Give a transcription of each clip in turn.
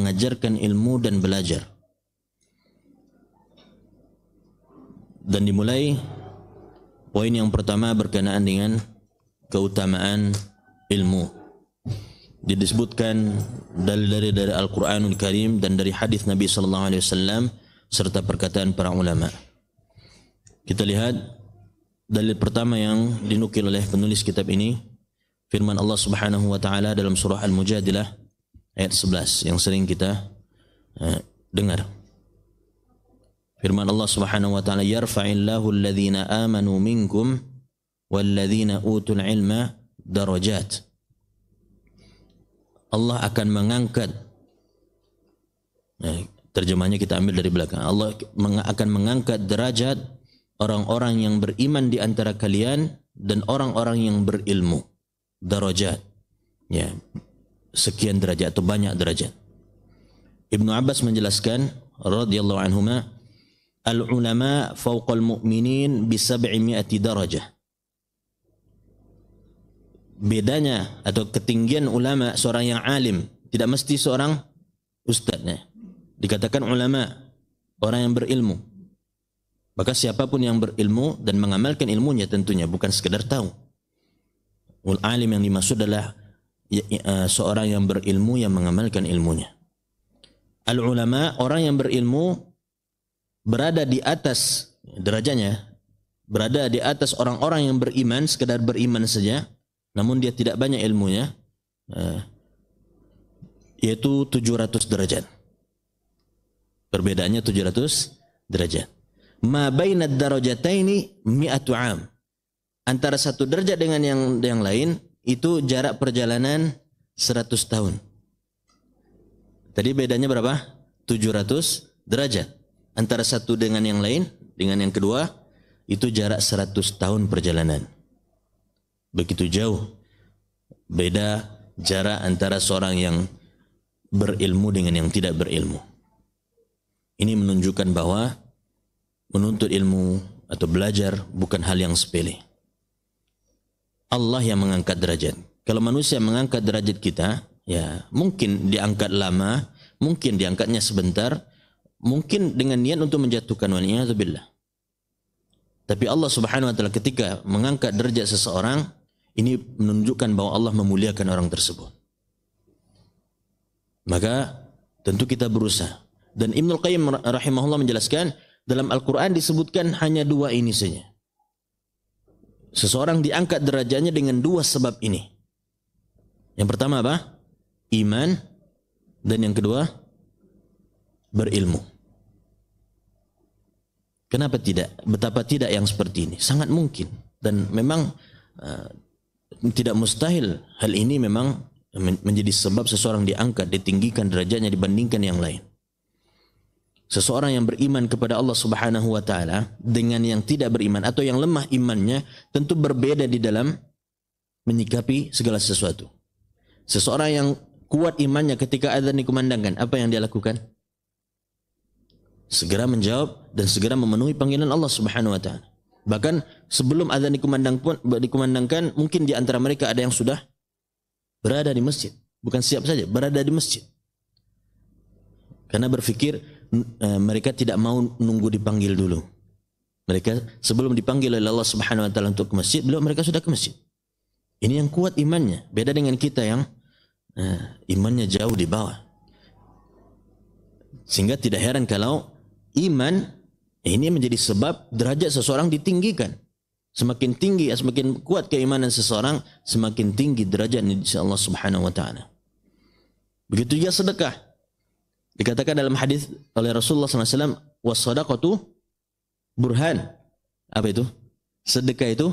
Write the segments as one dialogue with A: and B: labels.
A: mengajarkan ilmu dan belajar. Dan dimulai poin yang pertama berkenaan dengan keutamaan ilmu. Disebutkan dari Al-Quranul Karim dan dari hadis Nabi sallallahu alaihi wasallam serta perkataan para ulama. Kita lihat dalil pertama yang dinukil oleh penulis kitab ini, firman Allah Subhanahu wa taala dalam surah Al-Mujadilah ayat 11 yang sering kita dengar. Firman Allah Subhanahu wa taala, yarfa'illahu alladhina amanu minkum walladhina utul ilma darajat. Allah akan mengangkat, terjemahnya kita ambil dari belakang, Allah akan mengangkat derajat orang-orang yang beriman di antara kalian dan orang-orang yang berilmu. Darajat, ya, sekian derajat atau banyak derajat. Ibnu Abbas menjelaskan radhiyallahu anhuma, al-ulama fawqal mu'minin bi 700 darajah. Bedanya atau ketinggian ulama, seorang yang alim, tidak mesti seorang ustadznya. Dikatakan ulama, orang yang berilmu. Maka siapapun yang berilmu dan mengamalkan ilmunya tentunya, bukan sekedar tahu. Alim yang dimaksud adalah seorang yang berilmu yang mengamalkan ilmunya. Al-ulama, orang yang berilmu, berada di atas derajatnya, berada di atas orang-orang yang beriman, sekedar beriman saja, namun dia tidak banyak ilmunya, yaitu 700 derajat. Perbedaannya 700 derajat. Ma bainad darajataini mi'atu 'am. Antara satu derajat dengan yang lain itu jarak perjalanan 100 tahun. Tadi bedanya berapa? 700 derajat. Antara satu dengan yang lain, dengan yang kedua, itu jarak 100 tahun perjalanan. Begitu jauh beda jarak antara seorang yang berilmu dengan yang tidak berilmu. Ini menunjukkan bahwa menuntut ilmu atau belajar bukan hal yang sepele. Allah yang mengangkat derajat. Kalau manusia mengangkat derajat kita, ya mungkin diangkat lama, mungkin diangkatnya sebentar, mungkin dengan niat untuk menjatuhkan, waliyadzubillah. Tapi Allah Subhanahu wa taala ketika mengangkat derajat seseorang, ini menunjukkan bahwa Allah memuliakan orang tersebut. Maka tentu kita berusaha. Dan Ibnul Qayyim rahimahullah menjelaskan, dalam Al-Quran disebutkan hanya dua ini saja. Seseorang diangkat derajatnya dengan dua sebab ini. Yang pertama apa? Iman. Dan yang kedua, berilmu. Kenapa tidak? Betapa tidak yang seperti ini? Sangat mungkin. Dan memang tidak mustahil hal ini memang menjadi sebab seseorang diangkat, ditinggikan derajatnya dibandingkan yang lain. Seseorang yang beriman kepada Allah Subhanahu wa taala dengan yang tidak beriman atau yang lemah imannya tentu berbeda di dalam menyikapi segala sesuatu. Seseorang yang kuat imannya ketika adzan dikumandangkan, apa yang dia lakukan? Segera menjawab dan segera memenuhi panggilan Allah Subhanahu wa taala. Bahkan sebelum adzan dikumandangkan, mungkin di antara mereka ada yang sudah berada di masjid. Bukan siap saja, berada di masjid. Karena berpikir mereka tidak mau nunggu dipanggil dulu. Mereka sebelum dipanggil oleh Allah Subhanahu wa taala untuk ke masjid, mereka sudah ke masjid. Ini yang kuat imannya. Beda dengan kita yang imannya jauh di bawah. Sehingga tidak heran kalau iman ini menjadi sebab derajat seseorang ditinggikan. Semakin tinggi, semakin kuat keimanan seseorang, semakin tinggi derajat di sisi Allah Subhanahu wa taala. Begitu juga sedekah. Dikatakan dalam hadis oleh Rasulullah SAW, was-shadaqatu burhan. Apa itu? Sedekah itu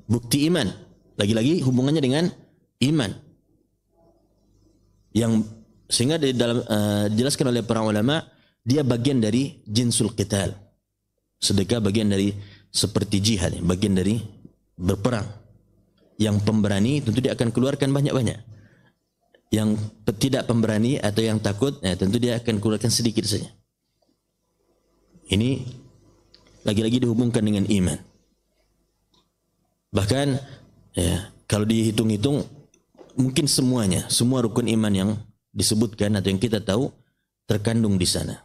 A: bukti iman. Lagi-lagi hubungannya dengan iman. Yang sehingga di dalam dijelaskan oleh para ulama, dia bagian dari jinsul qital. Sedekah bagian dari seperti jihad, bagian dari berperang. Yang pemberani tentu dia akan keluarkan banyak-banyak. Yang tidak pemberani atau yang takut, tentu dia akan keluarkan sedikit saja. Ini lagi-lagi dihubungkan dengan iman. Bahkan, ya, kalau dihitung-hitung, mungkin semuanya, semua rukun iman yang disebutkan atau yang kita tahu terkandung di sana.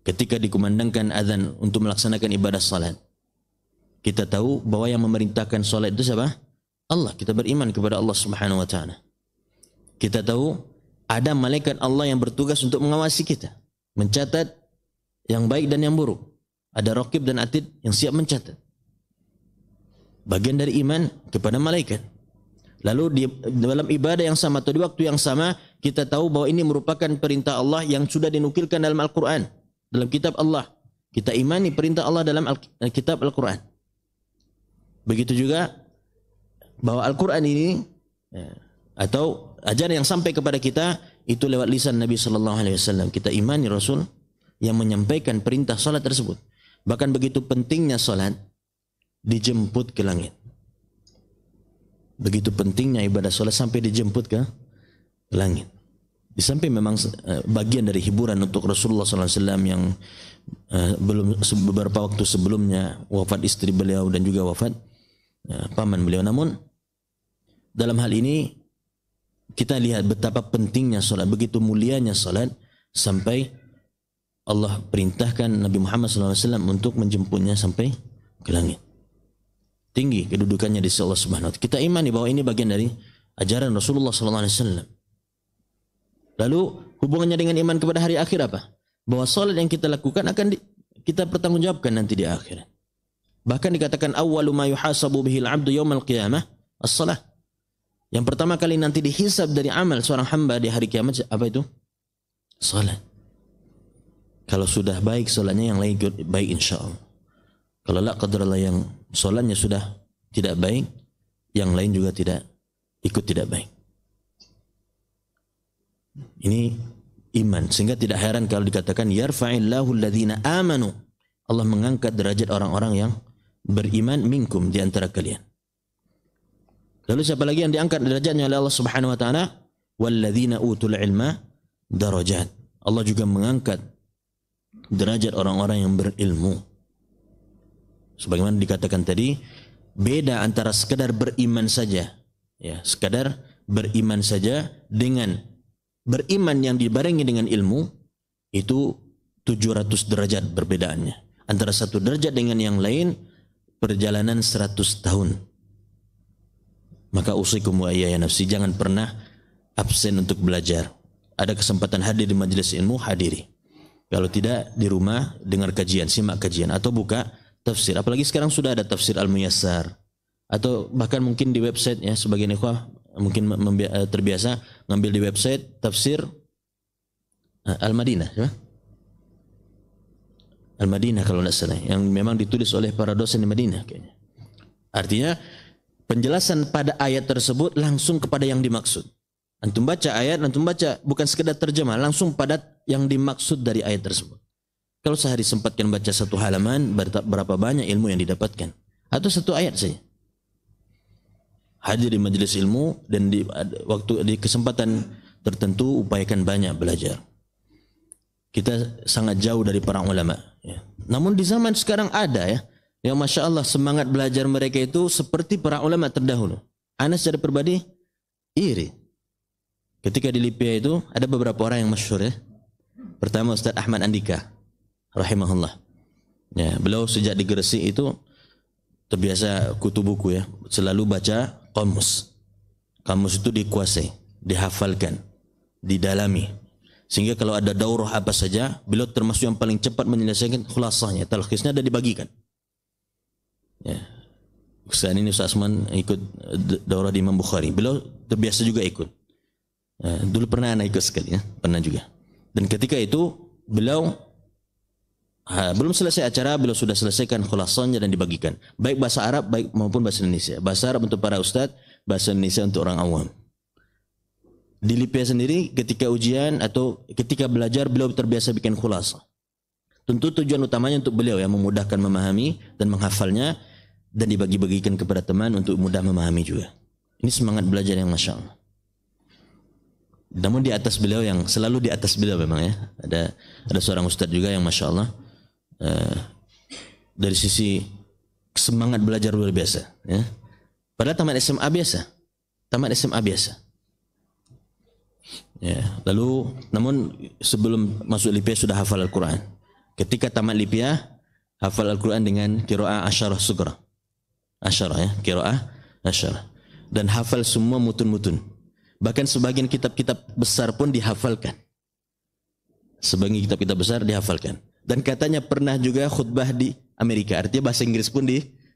A: Ketika dikumandangkan azan untuk melaksanakan ibadah salat, kita tahu bahwa yang memerintahkan salat itu siapa? Allah. Kita beriman kepada Allah Subhanahu wa taala. Kita tahu ada malaikat Allah yang bertugas untuk mengawasi kita, mencatat yang baik dan yang buruk. Ada raqib dan atid yang siap mencatat. Bagian dari iman kepada malaikat. Lalu di dalam ibadah yang sama atau di waktu yang sama, kita tahu bahwa ini merupakan perintah Allah yang sudah dinukilkan dalam Al-Quran, dalam kitab Allah. Kita imani perintah Allah dalam kitab Al-Quran. Begitu juga bahwa Al-Quran ini atau ajaran yang sampai kepada kita itu lewat lisan Nabi Sallallahu Alaihi Wasallam. Kita imani Rasul yang menyampaikan perintah salat tersebut. Bahkan begitu pentingnya salat dijemput ke langit. Begitu pentingnya ibadah salat sampai dijemput ke langit. Di samping memang bagian dari hiburan untuk Rasulullah SAW yang belum beberapa waktu sebelumnya wafat istri beliau dan juga wafat paman beliau. Namun dalam hal ini kita lihat betapa pentingnya salat, begitu mulianya salat sampai Allah perintahkan Nabi Muhammad SAW untuk menjemputnya sampai ke langit. Tinggi kedudukannya di sisi Allah Subhanahu wa taala. Kita imani bahwa ini bagian dari ajaran Rasulullah SAW. Lalu hubungannya dengan iman kepada hari akhir apa? Bahwa salat yang kita lakukan akan kita pertanggungjawabkan nanti di akhirat. Bahkan dikatakan awwalu ma yuhasabu bihil 'abdu yaumal qiyamah as-shalah. Yang pertama kali nanti dihisab dari amal seorang hamba di hari kiamat apa itu? Salat. Kalau sudah baik salatnya, yang lain baik insyaallah. Kalau la qadarullah yang salatnya sudah tidak baik, yang lain juga tidak baik. Ini iman, sehingga tidak heran kalau dikatakan yarfa'illahu alladhina amanu. Allah mengangkat derajat orang-orang yang beriman minkum, di antara kalian. Lalu siapa lagi yang diangkat derajatnya oleh Allah Subhanahu wa taala? Walladzina utul ilma darajat. Allah juga mengangkat derajat orang-orang yang berilmu. Sebagaimana dikatakan tadi, beda antara sekadar beriman saja, ya, sekadar beriman saja dengan beriman yang dibarengi dengan ilmu, itu 700 derajat perbedaannya. Antara satu derajat dengan yang lain perjalanan 100 tahun. Maka usikum wa iyaya nafsi, jangan pernah absen untuk belajar. Ada kesempatan hadir di majelis ilmu, hadiri. Kalau tidak, di rumah dengar kajian, simak kajian, atau buka tafsir. Apalagi sekarang sudah ada tafsir Al-Muyassar, atau bahkan mungkin di website, ya, sebagian ikhwah mungkin terbiasa ngambil di website tafsir Al-Madinah, ya? Al-Madinah kalau tidak salah, yang memang ditulis oleh para dosen di Madinah kayaknya. Artinya penjelasan pada ayat tersebut langsung kepada yang dimaksud. Antum baca ayat, antum baca bukan sekedar terjemah, langsung pada yang dimaksud dari ayat tersebut. Kalau sehari sempatkan baca satu halaman, berapa banyak ilmu yang didapatkan? Atau satu ayat saja. Hadir di majelis ilmu, dan di kesempatan tertentu upayakan banyak belajar. Kita sangat jauh dari para ulama, ya. Namun di zaman sekarang ada, ya, yang masya Allah semangat belajar mereka itu seperti para ulama terdahulu. Ana secara pribadi iri. Ketika di Libya itu ada beberapa orang yang masyhur, ya. Pertama Ustaz Ahmad Andika rahimahullah. Ya, beliau sejak di Gresik itu terbiasa kutu buku, ya, selalu baca kamus. Kamus itu dikuasai, dihafalkan, didalami. Sehingga kalau ada daurah apa saja, beliau termasuk yang paling cepat menyelesaikan khulasahnya, talkhisnya ada dibagikan. Ya. Ustaz ini Ustaz Asman ikut daurah di Imam Bukhari. Beliau terbiasa juga ikut. Dulu pernah anak ikut sekali, ya, pernah juga. Dan ketika itu beliau belum selesai acara, beliau sudah selesaikan khulasahnya dan dibagikan. Baik bahasa Arab baik maupun bahasa Indonesia. Bahasa Arab untuk para ustadz, bahasa Indonesia untuk orang awam. Di Libya sendiri ketika ujian atau ketika belajar beliau terbiasa bikin khulasah. Tentu tujuan utamanya untuk beliau, yang memudahkan memahami dan menghafalnya, dan dibagi-bagikan kepada teman untuk mudah memahami juga. Ini semangat belajar yang masya Allah. Namun di atas beliau, yang selalu di atas beliau memang, ya, ada seorang ustadz juga yang masya Allah dari sisi semangat belajar luar biasa, ya. Padahal tamat SMA biasa, Ya, lalu namun sebelum masuk Libya sudah hafal Al-Quran. Ketika tamat Libya, hafal Al-Quran dengan qiraah asyarah sugra. Asyarah ya, qiraah asyarah. Dan hafal semua mutun-mutun. Bahkan sebagian kitab-kitab besar pun dihafalkan. Sebagian kitab-kitab besar dihafalkan. Dan katanya pernah juga khutbah di Amerika. Artinya bahasa Inggris pun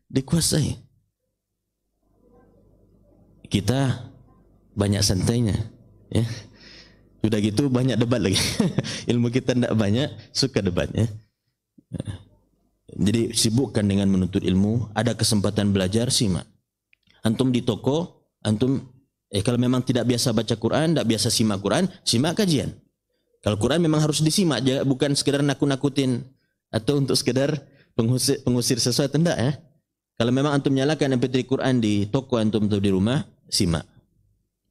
A: dikuasai. Kita banyak santainya. Ya. Sudah gitu banyak debat lagi. Ilmu kita tidak banyak, suka debatnya. Jadi sibukkan dengan menuntut ilmu. Ada kesempatan belajar, simak. Antum di toko, antum kalau memang tidak biasa baca Quran, tidak biasa simak Quran, simak kajian. Kalau Quran memang harus disimak, bukan sekedar nakut-nakutin atau untuk sekedar pengusir sesuatu, tidak ya. Kalau memang antum nyalakan MP3 Quran di toko antum atau di rumah, simak.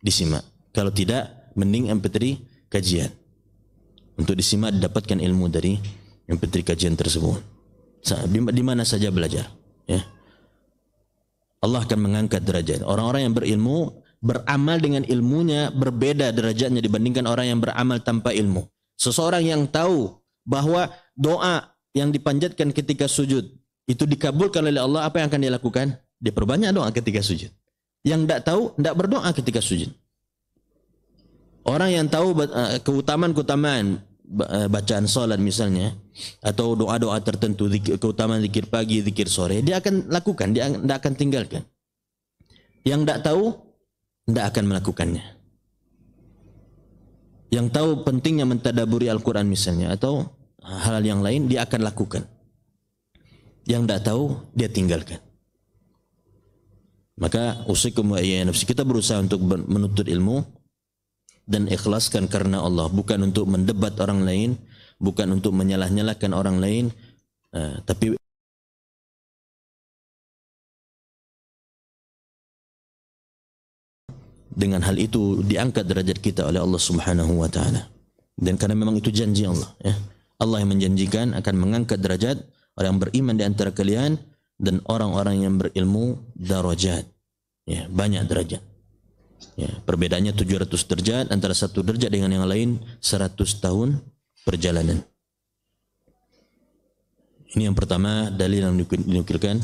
A: Disimak. Kalau tidak, mending MP3 kajian. Untuk disimak didapatkan ilmu dari MP3 kajian tersebut. Di mana saja belajar, ya. Allah akan mengangkat derajat. Orang-orang yang berilmu beramal dengan ilmunya berbeda derajatnya dibandingkan orang yang beramal tanpa ilmu. Seseorang yang tahu bahwa doa yang dipanjatkan ketika sujud itu dikabulkan oleh Allah, apa yang akan dia lakukan? Dia perbanyak doa ketika sujud. Yang tidak tahu, tidak berdoa ketika sujud. Orang yang tahu keutamaan bacaan salat misalnya, atau doa-doa tertentu, keutamaan zikir pagi, zikir sore, dia akan lakukan, dia tidak akan tinggalkan. Yang tidak tahu, tidak akan melakukannya. Yang tahu pentingnya mentadaburi Al-Quran misalnya, atau hal yang lain, dia akan lakukan. Yang tidak tahu, dia tinggalkan. Maka usikum wa iyaya nafsi, kita berusaha untuk menuntut ilmu dan ikhlaskan karena Allah, bukan untuk mendebat orang lain, bukan untuk menyalah-nyalahkan orang lain, tapi dengan hal itu diangkat derajat kita oleh Allah Subhanahu wa taala. Dan karena memang itu janji Allah, ya. Allah yang menjanjikan akan mengangkat derajat orang yang beriman di antara kalian dan orang-orang yang berilmu darajat. Ya, banyak derajat. Ya, perbedaannya 700 derajat, antara satu derajat dengan yang lain 100 tahun perjalanan. Ini yang pertama, dalil yang dinukilkan,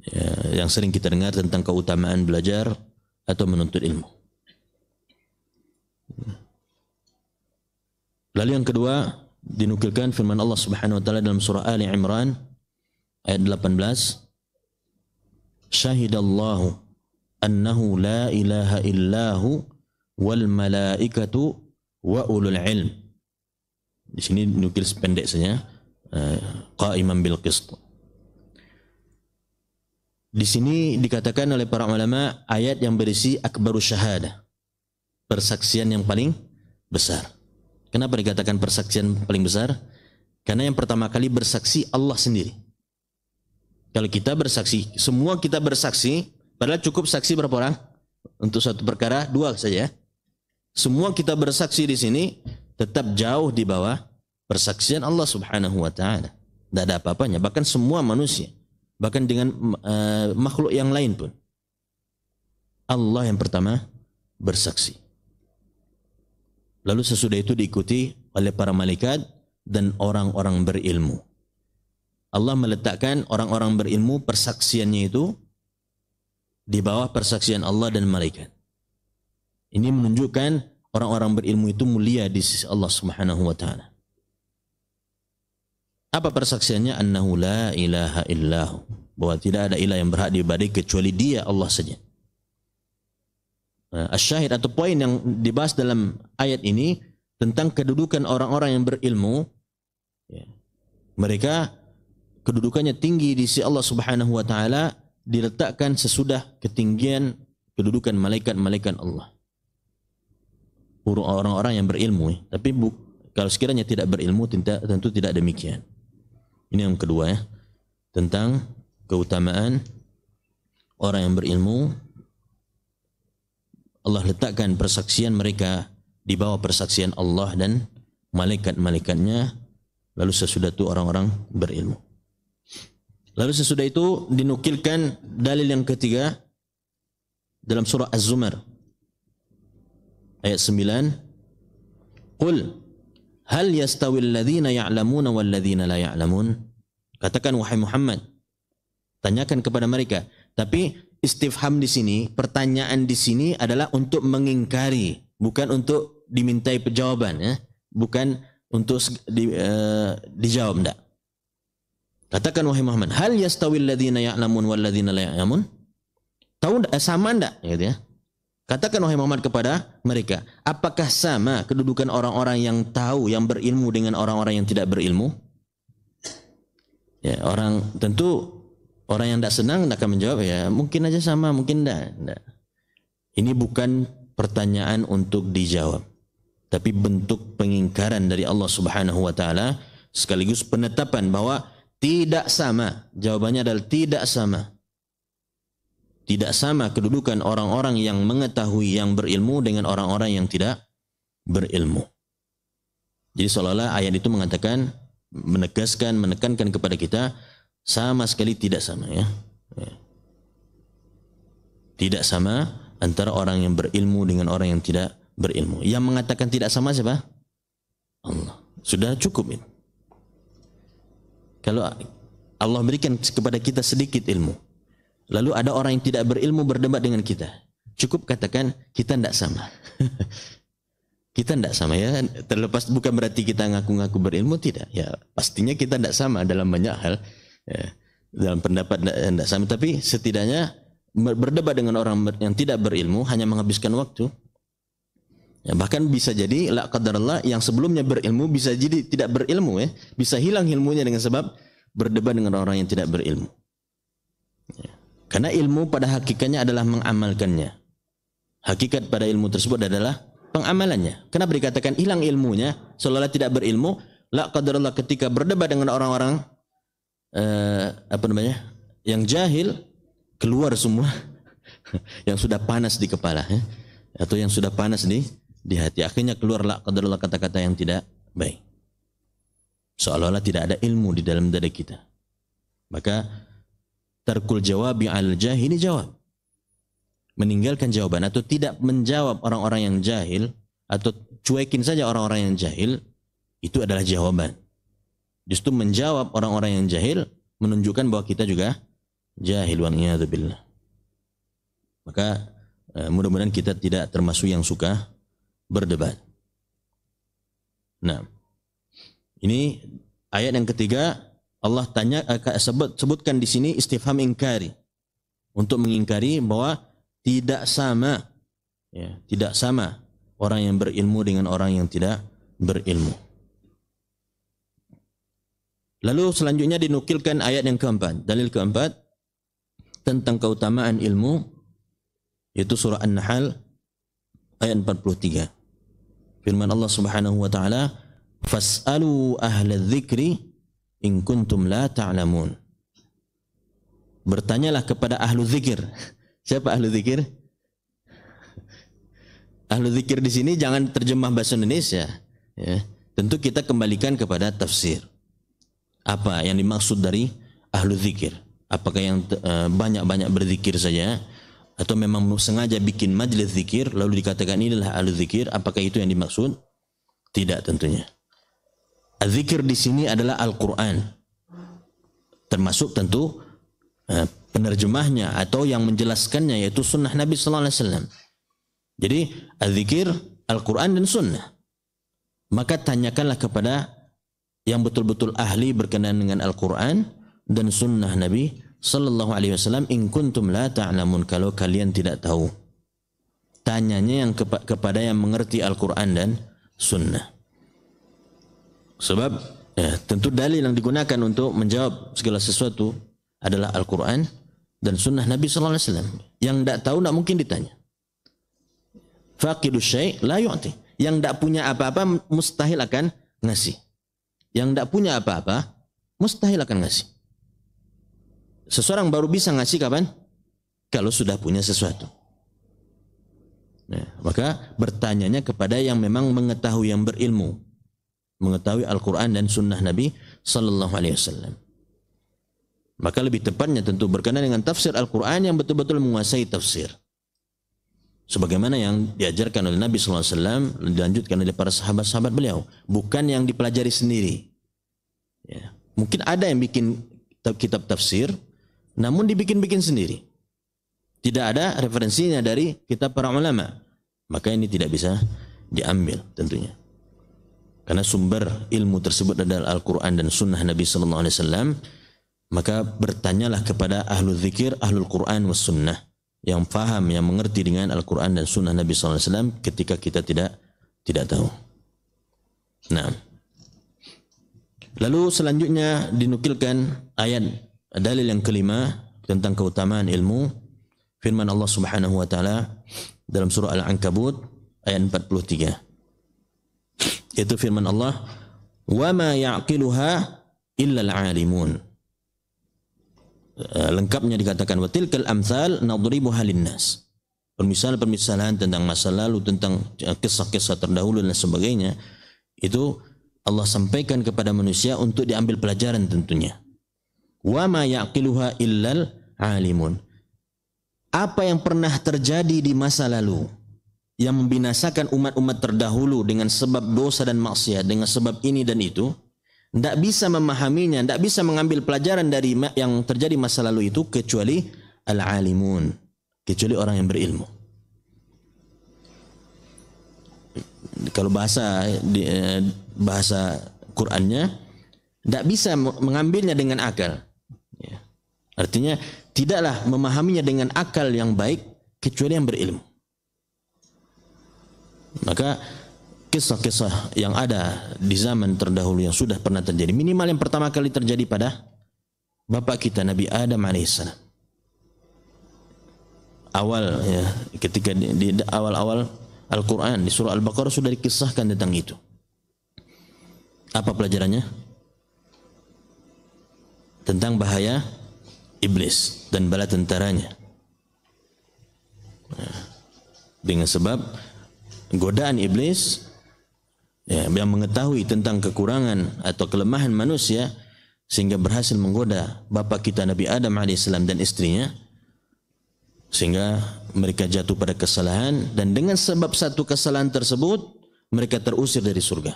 A: ya, yang sering kita dengar tentang keutamaan belajar atau menuntut ilmu. Lalu yang kedua, dinukilkan firman Allah Subhanahu wa taala dalam surah Ali Imran ayat 18, syahidallahu annahu la ilaha illahu wal malaikatu wa ulul ilm. Di sini dinukil sependek saja, qa'iman bil qist. Di sini dikatakan oleh para ulama ayat yang berisi akbarus syahadah, persaksian yang paling besar. Kenapa dikatakan persaksian paling besar? Karena yang pertama kali bersaksi Allah sendiri. Kalau kita bersaksi, semua kita bersaksi, padahal cukup saksi berapa orang? Untuk satu perkara, 2 saja. Semua kita bersaksi di sini tetap jauh di bawah persaksian Allah Subhanahu wa taala. Tidak ada apa-apanya, bahkan semua manusia, bahkan dengan makhluk yang lain pun. Allah yang pertama bersaksi. Lalu sesudah itu diikuti oleh para malaikat dan orang-orang berilmu. Allah meletakkan orang-orang berilmu persaksiannya itu di bawah persaksian Allah dan malaikat. Ini menunjukkan orang-orang berilmu itu mulia di sisi Allah Subhanahu wa taala. Apa persaksiannya? Annahu la ilaha illahu, bahwa tidak ada ilah yang berhak diibadahi kecuali Dia, Allah saja. Asyahid atau poin yang dibahas dalam ayat ini tentang kedudukan orang-orang yang berilmu, ya. Mereka kedudukannya tinggi di sisi Allah Subhanahu wa taala, diletakkan sesudah ketinggian kedudukan malaikat-malaikat Allah. Orang-orang yang berilmu, tapi kalau sekiranya tidak berilmu tentu tidak demikian. Ini yang kedua, ya, tentang keutamaan orang yang berilmu. Allah letakkan persaksian mereka di bawah persaksian Allah dan malaikat-malaikatnya. Lalu sesudah itu orang-orang berilmu. Lalu sesudah itu dinukilkan dalil yang ketiga dalam surah Az-Zumar ayat 9, Qul hal yastawil ladzina ya'lamuna wal ladzina la ya'lamun. Katakan wahai Muhammad, tanyakan kepada mereka. Tapi istifham di sini, pertanyaan di sini adalah untuk mengingkari, bukan untuk dimintai jawaban, ya. Bukan untuk dijawab, enggak. Katakan wahai Muhammad, hal yastawil ladzina ya'lamun wal ladzina la ya'lamun? Tahu enggak, sama enggak, gitu ya. Katakan wahai Muhammad kepada mereka, apakah sama kedudukan orang-orang yang tahu, yang berilmu dengan orang-orang yang tidak berilmu? Ya, orang yang tidak senang tidak akan menjawab, ya mungkin aja sama, mungkin tidak. Ini bukan pertanyaan untuk dijawab, tapi bentuk pengingkaran dari Allah Subhanahu wa taala sekaligus penetapan bahwa tidak sama. Jawabannya adalah tidak sama. Tidak sama kedudukan orang-orang yang mengetahui, yang berilmu dengan orang-orang yang tidak berilmu. Jadi seolah-olah ayat itu mengatakan, menegaskan, menekankan kepada kita sama sekali tidak sama, ya. Tidak sama antara orang yang berilmu dengan orang yang tidak berilmu. Yang mengatakan tidak sama siapa? Allah. Sudah cukup ini. Kalau Allah berikan kepada kita sedikit ilmu, lalu ada orang yang tidak berilmu berdebat dengan kita, cukup katakan kita tidak sama. Kita tidak sama, ya. Terlepas bukan berarti kita ngaku-ngaku berilmu, tidak. Ya pastinya kita tidak sama dalam banyak hal, ya. Dalam pendapat tidak sama, tapi setidaknya berdebat dengan orang yang tidak berilmu hanya menghabiskan waktu. Ya, bahkan bisa jadi la qadarullah yang sebelumnya berilmu bisa jadi tidak berilmu, ya. Bisa hilang ilmunya dengan sebab berdebat dengan orang yang tidak berilmu. Ya. Karena ilmu pada hakikatnya adalah mengamalkannya. Hakikat pada ilmu tersebut adalah pengamalannya. Kenapa dikatakan hilang ilmunya seolah-olah tidak berilmu? La qadarullah ketika berdebat dengan orang-orang yang jahil, keluar semua yang sudah panas di kepala, ya. Atau yang sudah panas di hati. Akhirnya keluar la qadarullah kata-kata yang tidak baik. Seolah-olah tidak ada ilmu di dalam dada kita. Maka tarkul jawabi al jahili jawab. Meninggalkan jawaban atau tidak menjawab orang-orang yang jahil atau cuekin saja orang-orang yang jahil, itu adalah jawaban. Justru menjawab orang-orang yang jahil menunjukkan bahwa kita juga jahil, wa niyadzubillah. Maka mudah-mudahan kita tidak termasuk yang suka berdebat. Nah, ini ayat yang ketiga, Allah sebutkan di sini istifham ingkari, untuk mengingkari bahwa tidak sama, ya, tidak sama orang yang berilmu dengan orang yang tidak berilmu. Lalu selanjutnya dinukilkan ayat yang keempat, dalil keempat tentang keutamaan ilmu, yaitu surah An-Nahl ayat 43. Firman Allah Subhanahu wa taala, "Fas'alu ahla dzikri in kuntum la ta'lamun." Bertanyalah kepada ahlu zikir. Siapa ahlu zikir? Ahlu zikir di sini jangan terjemah bahasa Indonesia, ya. Tentu kita kembalikan kepada tafsir. Apa yang dimaksud dari ahlu zikir? Apakah yang banyak-banyak berzikir saja, atau memang sengaja bikin majlis zikir lalu dikatakan inilah ahlu zikir? Apakah itu yang dimaksud? Tidak tentunya. Az-zikir di sini adalah Al-Quran, termasuk tentu penerjemahnya atau yang menjelaskannya yaitu sunnah Nabi Sallallahu Alaihi Wasallam. Jadi az-zikir Al-Quran dan sunnah. Maka tanyakanlah kepada yang betul-betul ahli berkenaan dengan Al-Quran dan sunnah Nabi Sallallahu Alaihi Wasallam, in kuntum la ta'lamun, kalau kalian tidak tahu. Tanyanya yang kepada yang mengerti Al-Quran dan sunnah. Sebab ya, tentu dalil yang digunakan untuk menjawab segala sesuatu adalah Al-Quran dan sunnah Nabi Sallallahu Alaihi Wasallam. Yang tidak tahu tidak mungkin ditanya. Faqidus syai' la yu'ti. Yang tidak punya apa-apa mustahil akan ngasih. Yang tidak punya apa-apa mustahil akan ngasih. Seseorang baru bisa ngasih kapan? Kalau sudah punya sesuatu. Nah, maka bertanyanya kepada yang memang mengetahui, yang berilmu, mengetahui Al-Quran dan sunnah Nabi Sallallahu Alaihi Wasallam. Maka lebih tepatnya tentu berkenaan dengan tafsir Al-Quran yang betul-betul menguasai tafsir. sebagaimana yang diajarkan oleh Nabi SAW, dilanjutkan oleh para sahabat-sahabat beliau, bukan yang dipelajari sendiri. Ya. Mungkin ada yang bikin kitab tafsir, namun dibikin-bikin sendiri. Tidak ada referensinya dari kitab para ulama. Maka ini tidak bisa diambil tentunya. Karena sumber ilmu tersebut adalah Al-Quran dan Sunnah Nabi SAW, maka bertanyalah kepada ahlul zikir, ahlul Quran was Sunnah, yang faham, yang mengerti dengan Al-Quran dan Sunnah Nabi SAW ketika kita tidak tahu. Nah, lalu selanjutnya dinukilkan ayat dalil yang kelima tentang keutamaan ilmu, firman Allah Subhanahu wa taala dalam surah Al-Ankabut ayat 43. Yaitu firman Allah, "Wa ma ya'qiluha illa al-'alimun." Lengkapnya dikatakan, "Wa tilkal amsal nadribuha lin-nas." Permisalan-permisalan tentang masa lalu, tentang kisah-kisah terdahulu dan sebagainya, itu Allah sampaikan kepada manusia untuk diambil pelajaran tentunya. Wa ma yaqiluha illal alimun. Apa yang pernah terjadi di masa lalu yang membinasakan umat-umat terdahulu dengan sebab dosa dan maksiat, dengan sebab ini dan itu, tidak bisa memahaminya, tidak bisa mengambil pelajaran dari yang terjadi masa lalu itu kecuali al-alimun, kecuali orang yang berilmu. Kalau bahasa Qur'annya, tidak bisa mengambilnya dengan akal. Ya. Artinya tidaklah memahaminya dengan akal yang baik kecuali yang berilmu. Maka kisah-kisah yang ada di zaman terdahulu yang sudah pernah terjadi, minimal yang pertama kali terjadi pada bapak kita Nabi Adam alaihissalam. Awal ya, ketika di awal-awal Al-Quran di surah Al-Baqarah sudah dikisahkan tentang itu. Apa pelajarannya? Tentang bahaya iblis dan bala tentaranya. Dengan sebab godaan iblis, ya, yang mengetahui tentang kekurangan atau kelemahan manusia sehingga berhasil menggoda bapak kita Nabi Adam alaihissalam dan istrinya, sehingga mereka jatuh pada kesalahan, dan dengan sebab satu kesalahan tersebut mereka terusir dari surga.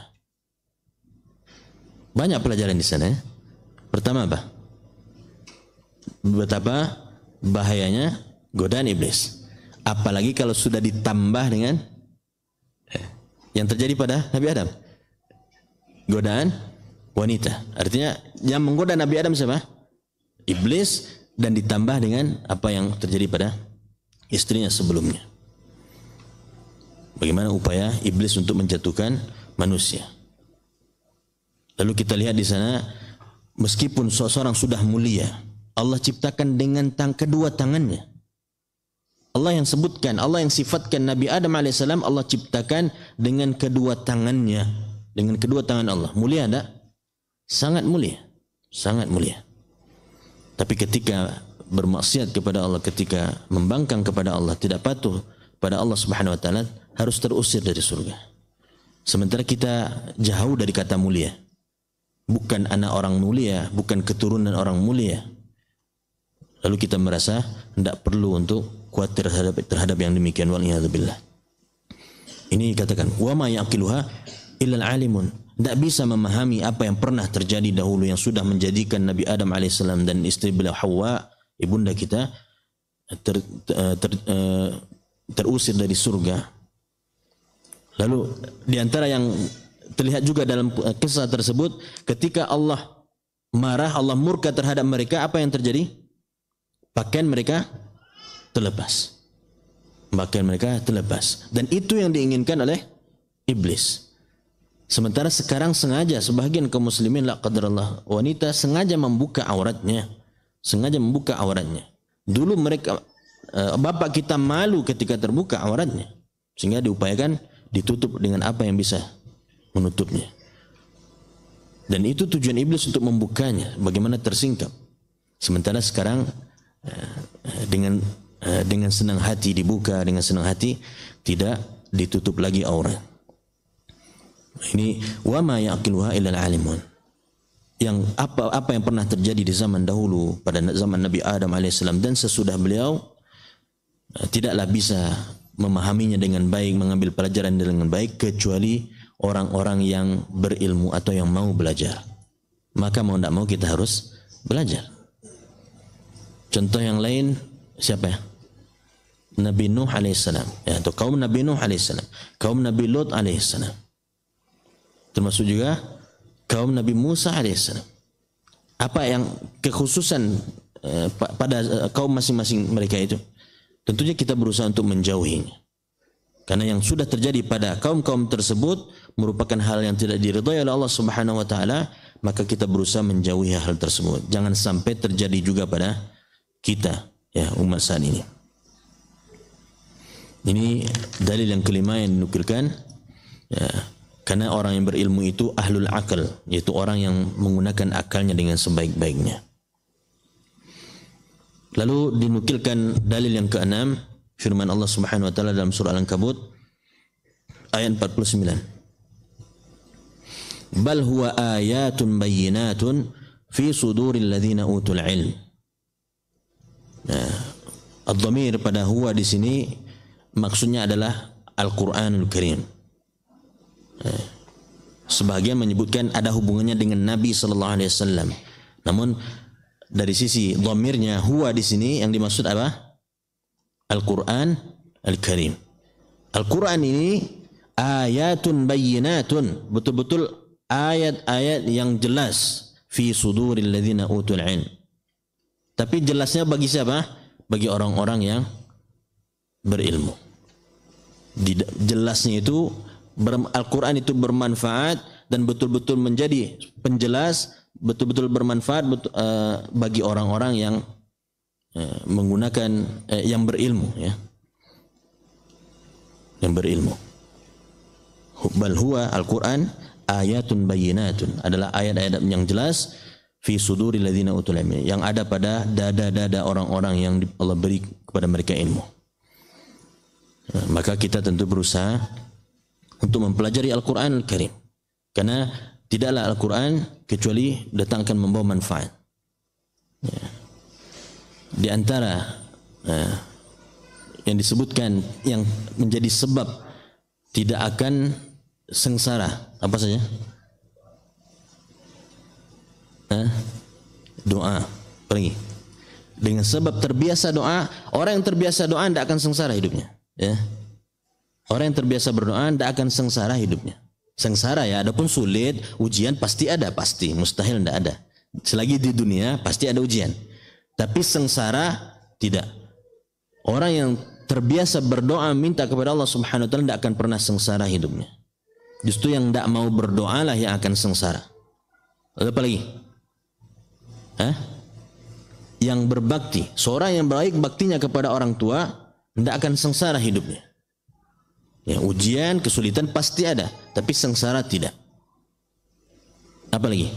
A: Banyak pelajaran di sana. Ya. Pertama apa? Betapa bahayanya godaan iblis. Apalagi kalau sudah ditambah dengan yang terjadi pada Nabi Adam, godaan wanita. Artinya yang menggoda Nabi Adam siapa? Iblis, dan ditambah dengan apa yang terjadi pada istrinya sebelumnya. Bagaimana upaya iblis untuk menjatuhkan manusia. Lalu kita lihat di sana, meskipun seseorang sudah mulia, Allah ciptakan dengan kedua tangannya. Allah yang sebutkan, Allah yang sifatkan Nabi Adam alaihissalam, Allah ciptakan dengan kedua tangannya, dengan kedua tangan Allah. Mulia tak? Sangat mulia, sangat mulia. Tapi ketika bermaksiat kepada Allah, ketika membangkang kepada Allah, tidak patuh pada Allah Subhanahu wa taala, harus terusir dari surga. Sementara kita jauh dari kata mulia. Bukan anak orang mulia, bukan keturunan orang mulia. Lalu kita merasa tidak perlu untuk khawatir terhadap yang demikian, waliyadzubillah. Ini dikatakan wa ma yaqiluha illal alimun. Tidak bisa memahami apa yang pernah terjadi dahulu yang sudah menjadikan Nabi Adam alaihissalam dan istri beliau Hawa, ibunda kita, terusir dari surga. Lalu diantara yang terlihat juga dalam kisah tersebut, ketika Allah marah, Allah murka terhadap mereka, apa yang terjadi? Pakaian mereka terlepas. Pakaian mereka terlepas. Dan itu yang diinginkan oleh iblis. Sementara sekarang sengaja sebagian kaum muslimin, la qadarallah, wanita sengaja membuka auratnya. Sengaja membuka auratnya. Dulu mereka, bapak kita malu ketika terbuka auratnya. Sehingga diupayakan ditutup dengan apa yang bisa menutupnya. Dan itu tujuan iblis untuk membukanya, bagaimana tersingkap. Sementara sekarang dengan senang hati dibuka, dengan senang hati tidak ditutup lagi aurat. Ini wa ma yaqiluha illal alimun. Yang apa yang pernah terjadi di zaman dahulu pada zaman Nabi Adam alaihissalam dan sesudah beliau tidaklah bisa memahaminya dengan baik, mengambil pelajaran dengan baik kecuali orang-orang yang berilmu atau yang mau belajar. Maka mau tidak mau kita harus belajar. Contoh yang lain siapa ya? Nabi Nuh alaihissalam, ya, atau kaum Nabi Nuh alaihissalam, kaum Nabi Lut alaihissalam, termasuk juga kaum Nabi Musa alaihissalam. Apa yang kekhususan pada kaum masing-masing mereka itu? Tentunya kita berusaha untuk menjauhinya. Karena yang sudah terjadi pada kaum-kaum tersebut merupakan hal yang tidak diridhai oleh Allah Subhanahu wa taala, maka kita berusaha menjauhi hal tersebut. Jangan sampai terjadi juga pada kita, ya, umat saat ini. Ini dalil yang kelima yang dinukilkan, ya, karena orang yang berilmu itu ahlul akal, yaitu orang yang menggunakan akalnya dengan sebaik-baiknya. Lalu dinukilkan dalil yang keenam, firman Allah Subhanahu wa taala dalam surah Al-Ankabut ayat 49. Bal huwa ayatun bayyinatun fi suduril ladzina utul ilm. Nah, ad-dhamir pada huwa di sini maksudnya adalah Al-Qur'anul Karim. Sebagian menyebutkan ada hubungannya dengan Nabi sallallahu alaihi wasallam. Namun dari sisi dhamirnya huwa di sini yang dimaksud apa? Al-Qur'an Al-Karim. Al-Qur'an ini ayatun bayyinatun, betul-betul ayat-ayat yang jelas fi suduril ladzina utul ilm. Tapi jelasnya bagi siapa? Bagi orang-orang yang berilmu. Jelasnya itu Al-Quran itu bermanfaat dan betul-betul menjadi penjelas, betul-betul bermanfaat bagi orang-orang yang menggunakan yang berilmu, ya, yang berilmu. Bal huwa Al-Quran ayatun bayyinatun, adalah ayat-ayat yang jelas fi suduril ladzina utul ilm, yang ada pada dada-dada orang-orang yang Allah beri kepada mereka ilmu. Maka kita tentu berusaha untuk mempelajari Al-Quran Al-Karim, karena tidaklah Al-Quran kecuali datangkan membawa manfaat. Di antara yang disebutkan yang menjadi sebab tidak akan sengsara apa saja? Doa. Pergi. Dengan sebab terbiasa doa, orang yang terbiasa doa tidak akan sengsara hidupnya, ya. Orang yang terbiasa berdoa tidak akan sengsara hidupnya. Sengsara, ya, adapun sulit, ujian pasti ada, pasti, mustahil tidak ada. Selagi di dunia pasti ada ujian. Tapi sengsara tidak. Orang yang terbiasa berdoa minta kepada Allah Subhanahu wa taala tidak akan pernah sengsara hidupnya. Justru yang tidak mau berdoa lah yang akan sengsara. Lalu apa lagi? Yang berbakti. Seorang yang baik baktinya kepada orang tua tidak akan sengsara hidupnya. Ya, ujian, kesulitan pasti ada, tapi sengsara tidak. Apa lagi?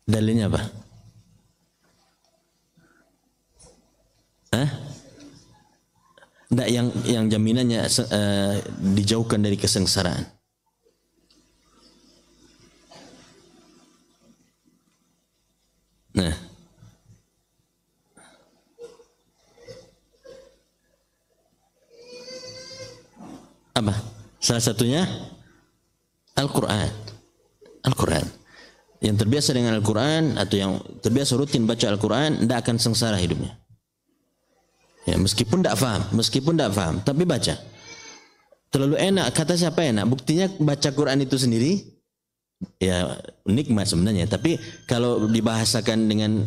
A: Dalilnya apa? Tidak, yang jaminannya dijauhkan dari kesengsaraan. Nah, apa? Salah satunya Al-Quran. Al-Quran. Yang terbiasa dengan Al-Quran atau yang terbiasa rutin baca Al-Quran tidak akan sengsara hidupnya. Ya, meskipun tidak faham, tapi baca. Terlalu enak, kata siapa enak? Buktinya baca Quran itu sendiri, ya, nikmat sebenarnya. Tapi kalau dibahasakan dengan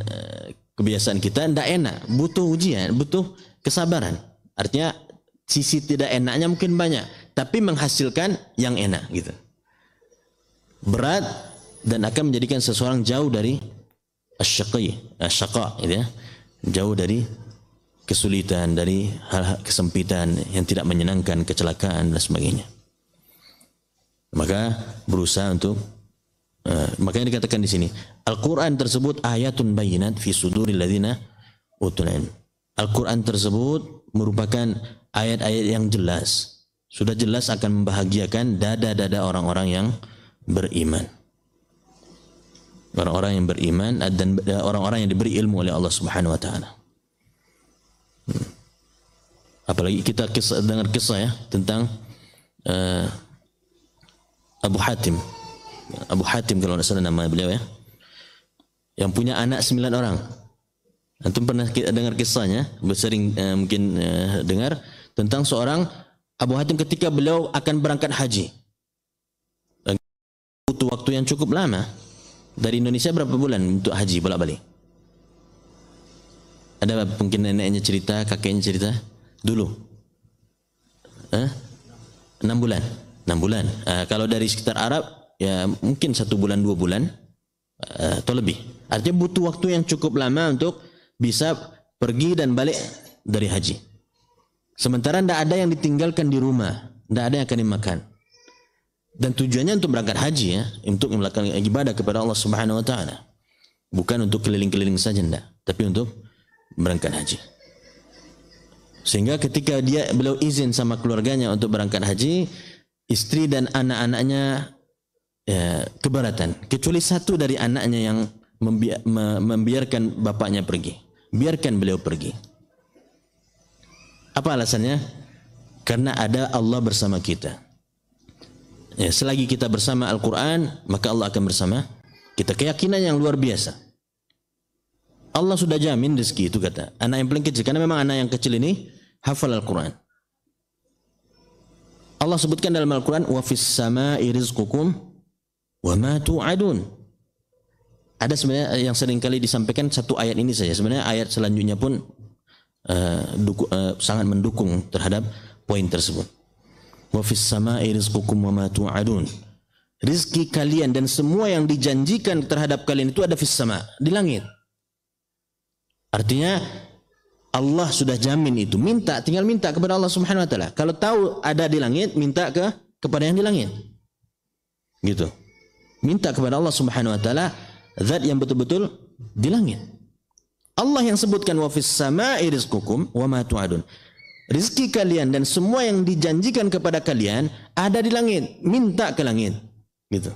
A: kebiasaan kita, tidak enak. Butuh ujian, butuh kesabaran. Artinya sisi tidak enaknya mungkin banyak, tapi menghasilkan yang enak gitu. Berat dan akan menjadikan seseorang jauh dari asyaqa, gitu ya. Jauh dari kesulitan, dari hal-hal kesempitan yang tidak menyenangkan, kecelakaan dan sebagainya. Maka berusaha untuk makanya dikatakan di sini Al-Quran tersebut ayatun bayyinat fi suduril ladzina utul ilm. Al-Quran tersebut merupakan ayat-ayat yang jelas, sudah jelas akan membahagiakan dada-dada orang-orang yang beriman. Orang-orang yang beriman dan orang-orang yang diberi ilmu oleh Allah Subhanahu wa taala. Apalagi kita dengar kisah ya tentang Abu Hatim. Abu Hatim kalau tidak salah nama beliau ya. Yang punya anak 9 orang. Antum pernah dengar kisahnya, sering mungkin dengar tentang seorang Abu Hatim ketika beliau akan berangkat haji. Dan butuh waktu yang cukup lama. Dari Indonesia berapa bulan untuk haji bolak-balik? Ada mungkin neneknya cerita, kakeknya cerita dulu. 6 bulan. 6 bulan. Kalau dari sekitar Arab ya mungkin 1 bulan 2 bulan atau lebih. Artinya butuh waktu yang cukup lama untuk bisa pergi dan balik dari haji. Sementara tidak ada yang ditinggalkan di rumah, tidak ada yang akan dimakan. Dan tujuannya untuk berangkat haji ya, untuk melakukan ibadah kepada Allah Subhanahu wa taala. Bukan untuk keliling-keliling saja enggak, tapi untuk berangkat haji. Sehingga ketika beliau izin sama keluarganya untuk berangkat haji, istri dan anak-anaknya ya, keberatan. Kecuali satu dari anaknya yang membiarkan bapaknya pergi. Biarkan beliau pergi. Apa alasannya? Karena ada Allah bersama kita. Ya, selagi kita bersama Al-Quran, maka Allah akan bersama kita. Keyakinan yang luar biasa. Allah sudah jamin rezeki itu kata. Anak yang paling kecil. Karena memang anak yang kecil ini hafal Al-Quran. Allah sebutkan dalam Al-Quran, وَفِي السَّمَاءِ رِزْقُكُمْ وَمَا تُوعَدُونَ. Ada sebenarnya yang sering kali disampaikan satu ayat ini saja. Sebenarnya ayat selanjutnya pun sangat mendukung terhadap poin tersebut. Wa fis sama'i rizqukum wa ma tu'adun. Rizki kalian dan semua yang dijanjikan terhadap kalian itu ada fis sama, di langit. Artinya Allah sudah jamin itu. Tinggal minta kepada Allah Subhanahu wa taala. Kalau tahu ada di langit, minta kepada yang di langit. Gitu. Minta kepada Allah Subhanahu wa taala zat yang betul-betul di langit. Allah yang sebutkan wa fis sama'i rizqukum wa ma tu'adun. Rizki kalian dan semua yang dijanjikan kepada kalian ada di langit. Minta ke langit. Gitu.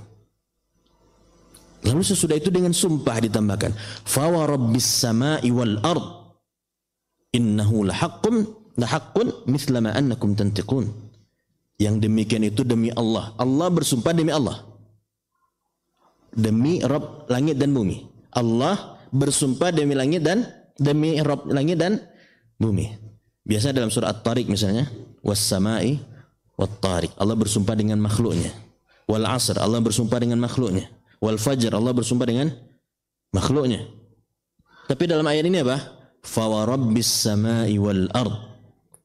A: Lalu sesudah itu dengan sumpah ditambahkan. Fa wa rabbis sama'i wal ard innahu lahaqqun mithla ma annakum tantiqun. Yang demikian itu demi Allah. Allah bersumpah demi Allah. Demi Rabb langit dan bumi. Allah bersumpah demi langit dan demi Rabb langit dan bumi. Biasa dalam surah At-Tariq misalnya, was-sama'i wat-tariq. Allah bersumpah dengan makhluknya. Wal 'asr, Allah bersumpah dengan makhluknya. Wal fajr, Allah bersumpah dengan makhluknya. Tapi dalam ayat ini apa? Fa wa rabbis sama'i wal ard.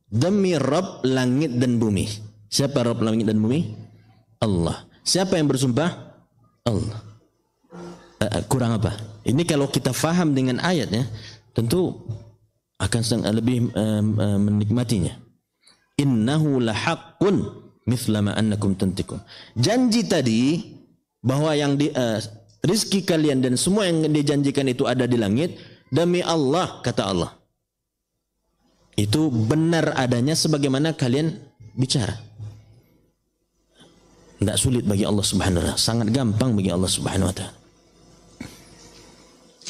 A: Demi Rabb langit dan bumi. Siapa Rabb langit dan bumi? Allah. Siapa yang bersumpah? Allah. Kurang apa? Ini kalau kita faham dengan ayatnya, tentu akan lebih menikmatinya. Innahu lahaqqun mithla ma annakum tantiqun. Janji tadi bahwa yang rizki kalian dan semua yang dijanjikan itu ada di langit, demi Allah kata Allah. Itu benar adanya sebagaimana kalian bicara. Tidak sulit bagi Allah Subhanahu wa taala, sangat gampang bagi Allah Subhanahu wa taala.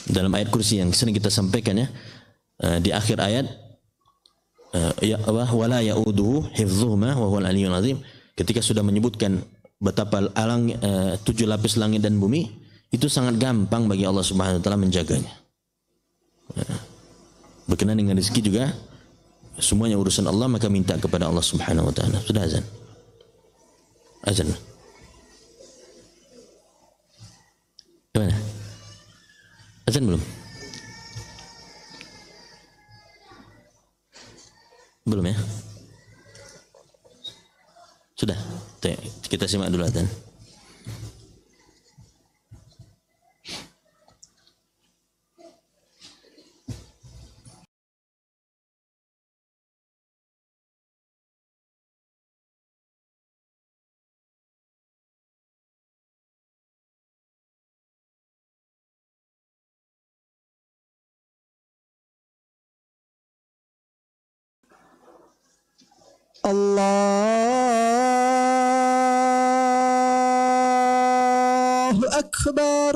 A: Dalam ayat kursi yang sering kita sampaikan ya, di akhir ayat wala yauduhu hifdzuhuma wa huwal aliyyul azim, ketika sudah menyebutkan betapa 7 lapis langit dan bumi, itu sangat gampang bagi Allah Subhanahu wa taala menjaganya. Berkenaan dengan rezeki juga semuanya urusan Allah, maka minta kepada Allah Subhanahu wa taala. Sudah azan. Azan. Gimana? Azan belum? Belum ya? Sudah. Kita simak dulu azan.
B: الله أكبر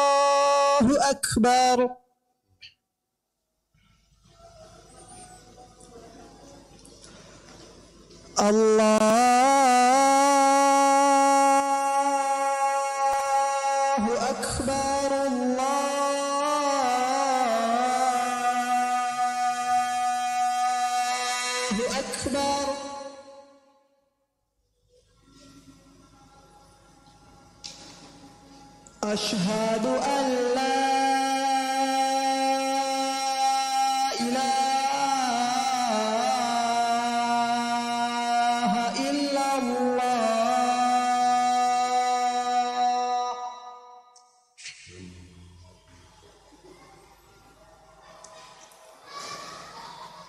B: الله أكبر الله أكبر الله أكبر أشهد أن لا إله إلا الله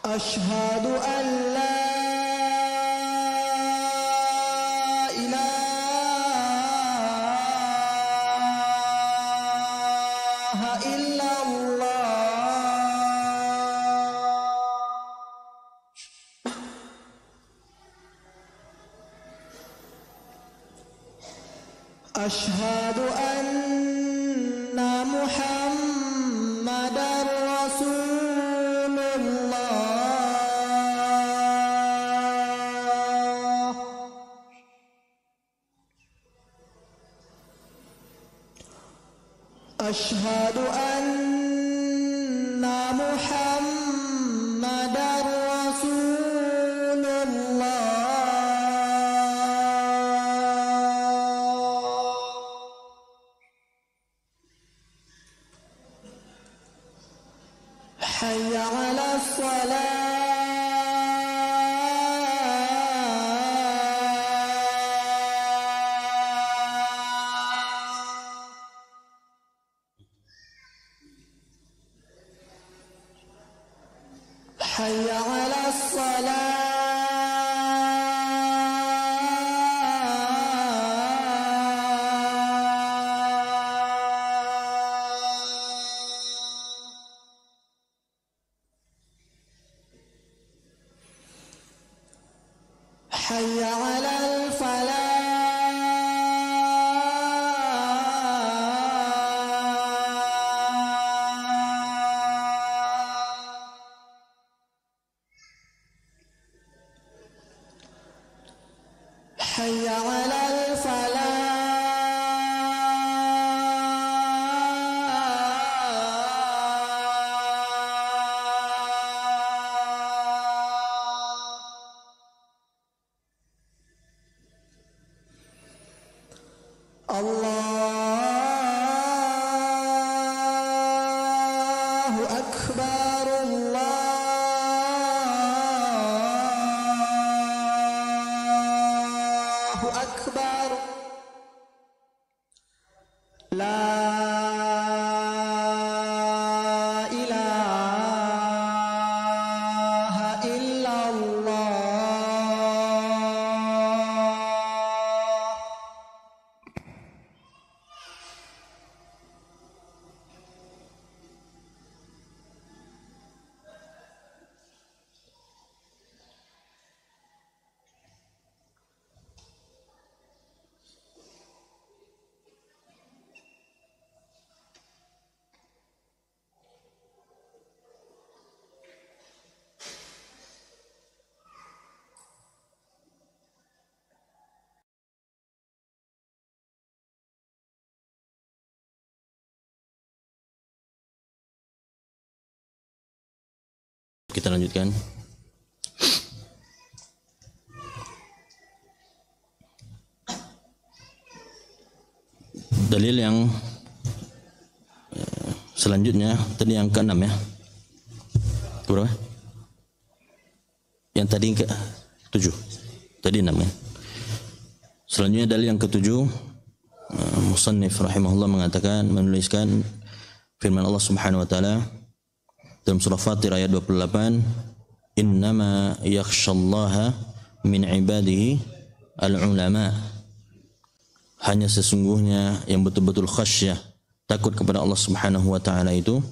B: أشهد أن لا إله إلا الله أشهد أن محمدا رسول الله أشهد أن محمدا رسول الله حي على الصلاة حي على الصلاة حي على الفلاح حي على الفلاح الله أكبر الله أكبر لا إله إلا الله
A: Kita lanjutkan. Dalil yang selanjutnya tadi yang ke-6 ya. Berapa? Yang tadi ke-7. Tadi 6 ya. Selanjutnya dalil yang ke-7, musannif rahimahullah mengatakan, menuliskan firman Allah Subhanahu wa taala dalam surah Fatir ayat 28, innama yakhshallaha min ibadihi al-ulama. Hanya sesungguhnya yang betul-betul khasyah, takut kepada Allah Subhanahu wa taala itu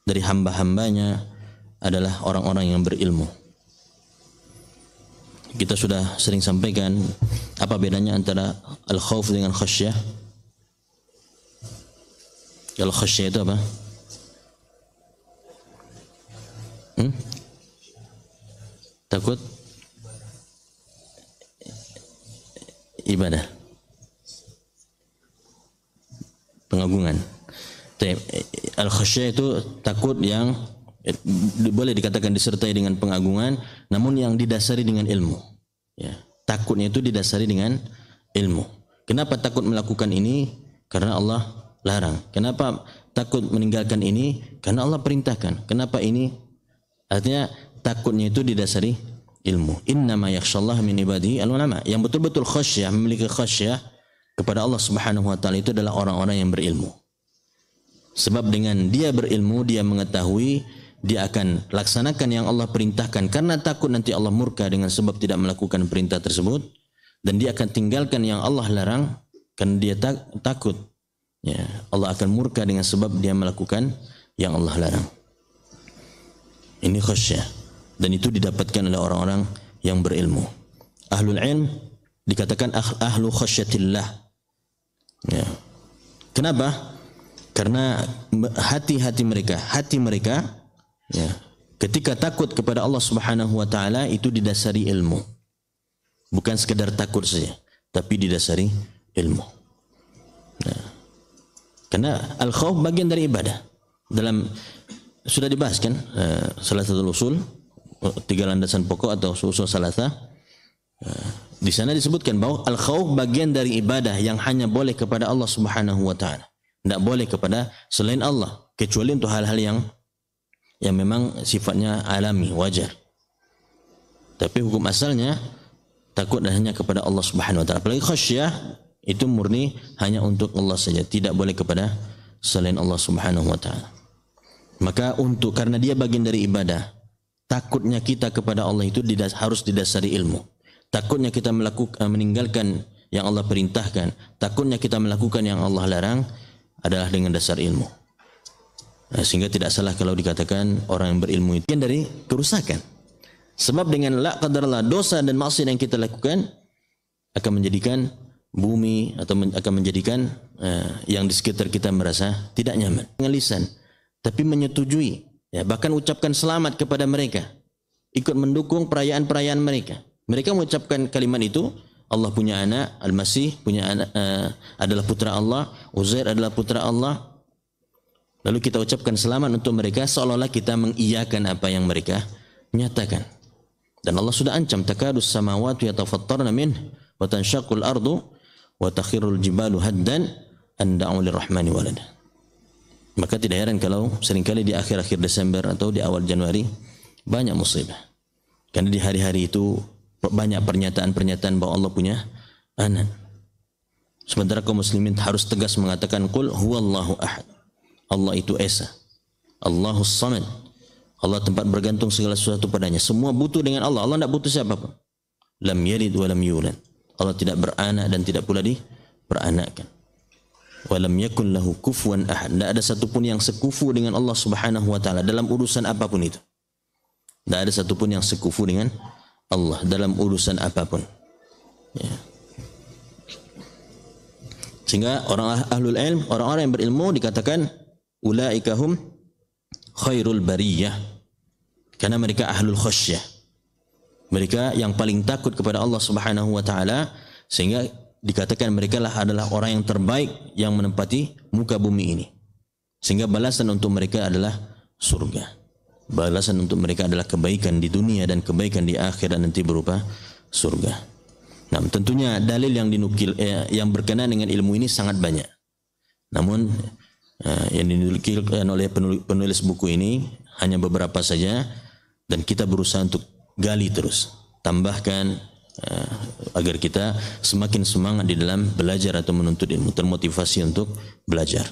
A: dari hamba-hambanya adalah orang-orang yang berilmu. kita sudah sering sampaikan apa bedanya antara al-khauf dengan khasyah. Kalau khasyah itu apa? Takut ibadah, pengagungan. Al-khasyah itu takut yang boleh dikatakan disertai dengan pengagungan, namun yang didasari dengan ilmu. Ya, takutnya itu didasari dengan ilmu. Kenapa takut melakukan ini? Karena Allah larang. Kenapa takut meninggalkan ini? Karena Allah perintahkan. Kenapa ini? Artinya takutnya itu didasari ilmu. Innama yakhshallaha min ibadihi al-ulama. Yang betul-betul khasyah, memiliki khasyah kepada Allah Subhanahu wa taala itu adalah orang-orang yang berilmu. Sebab dengan dia berilmu, dia mengetahui, dia akan laksanakan yang Allah perintahkan karena takut nanti Allah murka dengan sebab tidak melakukan perintah tersebut, dan dia akan tinggalkan yang Allah larang karena dia takut ya, Allah akan murka dengan sebab dia melakukan yang Allah larang. Ini khasyah, dan itu didapatkan oleh orang-orang yang berilmu. Ahlul ilm dikatakan ahlu khasyatillah. Ya. Kenapa? Karena hati mereka ya, ketika takut kepada Allah Subhanahu wa taala itu didasari ilmu. Bukan sekedar takut saja, tapi didasari ilmu. Nah, karena al-khauf bagian dari ibadah. Dalam sudah dibahas kan salah satu usul, 3 landasan pokok atau usul salasah. Di sana disebutkan bahwa al-khauf bagian dari ibadah yang hanya boleh kepada Allah Subhanahu wa taala. Tidak boleh kepada selain Allah, kecuali untuk hal-hal yang memang sifatnya alami, wajar. Tapi hukum asalnya takut hanya kepada Allah Subhanahu wa taala. Apalagi khasyah itu murni hanya untuk Allah saja, tidak boleh kepada selain Allah Subhanahu wa taala. Maka karena dia bagian dari ibadah, takutnya kita kepada Allah itu harus didasari ilmu. Takutnya kita meninggalkan yang Allah perintahkan, takutnya kita melakukan yang Allah larang adalah dengan dasar ilmu. Nah, sehingga tidak salah kalau dikatakan orang yang berilmu itu dari kerusakan. Sebab dengan la qadarlah dosa dan maksiat yang kita lakukan akan menjadikan bumi atau akan menjadikan yang di sekitar kita merasa tidak nyaman. Dengan lisan, tapi menyetujui, ya, bahkan ucapkan selamat kepada mereka, ikut mendukung perayaan-perayaan mereka. Mereka mengucapkan kalimat itu, Allah punya anak, Al-Masih punya anak, adalah putra Allah, Uzair adalah putra Allah. Lalu kita ucapkan selamat untuk mereka seolah-olah kita mengiyakan apa yang mereka nyatakan. Dan Allah sudah ancam, takadus samawati yatafattarna min wa tanshaqqul ardu wa takhirul jibalu haddan an da'u lirrahmani walada. Maka tidak heran kalau seringkali di akhir-akhir Desember atau di awal Januari banyak musibah. Karena di hari-hari itu banyak pernyataan-pernyataan bahwa Allah punya anak. Sementara kaum muslimin harus tegas mengatakan qul huwallahu ahad. Allah itu esa. Allahus samad. Allah tempat bergantung segala sesuatu padanya. Semua butuh dengan Allah. Allah tidak butuh siapapun. Lam yalid wa lam yulad. Allah tidak beranak dan tidak pula diperanakkan. Wa lam yakun lahu kufuwan ahad. Tidak ada satupun yang sekufu dengan Allah Subhanahu wa taala dalam urusan apapun itu. Tidak ada satupun yang sekufu dengan Allah dalam urusan apapun. Ya. Sehingga orang ahlul ilm, orang-orang yang berilmu dikatakan ulaika hum khairul bariyah. Karena mereka ahlul khasyah. Mereka yang paling takut kepada Allah Subhanahu wa taala, sehingga dikatakan mereka adalah orang yang terbaik yang menempati muka bumi ini. Sehingga balasan untuk mereka adalah surga. Balasan untuk mereka adalah kebaikan di dunia dan kebaikan di akhirat nanti berupa surga. Nah, tentunya dalil yang dinukil yang berkenaan dengan ilmu ini sangat banyak. Namun yang dinukilkan oleh penulis buku ini hanya beberapa saja, dan kita berusaha untuk gali terus, tambahkan agar kita semakin semangat di dalam belajar atau menuntut ilmu, termotivasi untuk belajar.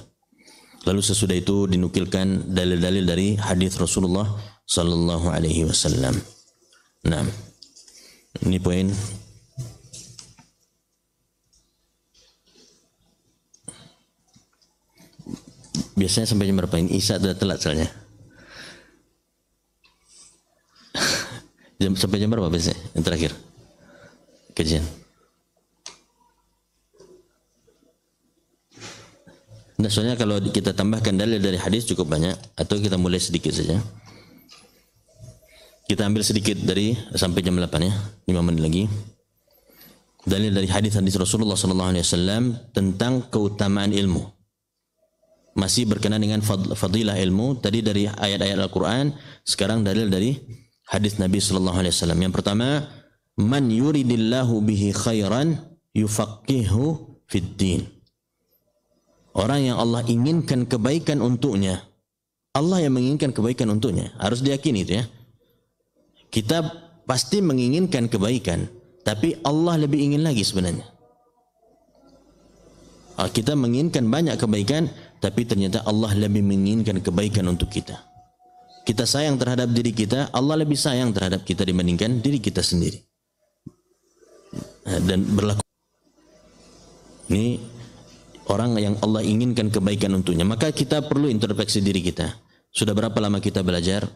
A: Lalu sesudah itu dinukilkan dalil-dalil dari hadis Rasulullah sallallahu alaihi wasallam. Nah, ini poin. Biasanya sampai jam berapa ini? Isya sudah telat soalnya. Sampai jam berapa biasanya? Yang terakhir. kajian? Nah, soalnya kalau kita tambahkan dalil dari hadis cukup banyak, atau kita mulai sedikit saja. Kita ambil sedikit dari sampai jam 8 ya, 5 menit lagi. Dalil dari hadis-hadis Rasulullah SAW tentang keutamaan ilmu. Masih berkenaan dengan fadilah ilmu. Tadi dari ayat-ayat Al-Quran, sekarang dalil dari hadis Nabi SAW. Yang pertama, man yuridillahu bihi khairan yufaqihu fid din. Orang yang Allah inginkan kebaikan untuknya, Allah yang menginginkan kebaikan untuknya, harus diyakini itu ya. Kita pasti menginginkan kebaikan, tapi Allah lebih ingin lagi sebenarnya. Kita menginginkan banyak kebaikan, tapi ternyata Allah lebih menginginkan kebaikan untuk kita. Kita sayang terhadap diri kita, Allah lebih sayang terhadap kita dibandingkan diri kita sendiri. Dan berlaku ini orang yang Allah inginkan kebaikan untuknya. Maka kita perlu introspeksi diri kita. Sudah berapa lama kita belajar?